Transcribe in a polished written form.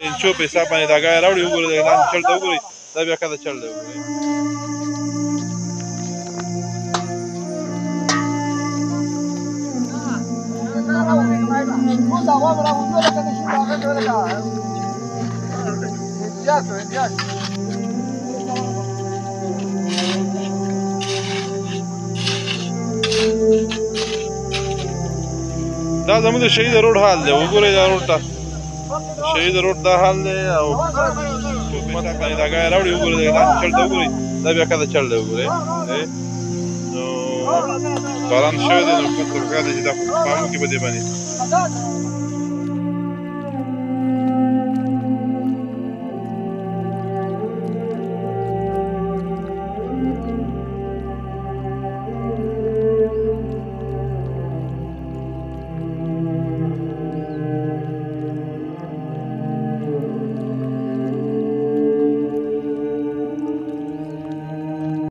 انچو په حساب باندې دا ګای راوړي وګورئ دا لاندې چل ته وګورئ دا بیا ښه د چل دی وګورئ دا زموږ د شهید روډ حال دی وګورئ دا روډ ته شهید روډ دا حال دی او دا ګای راوړي وګورئ دا لاندې چل ته وګورئ دا بیا ښه د چل دی وګورئ نو باران شوی دی نو پکار دی چې دا په پامو کې به دې باندې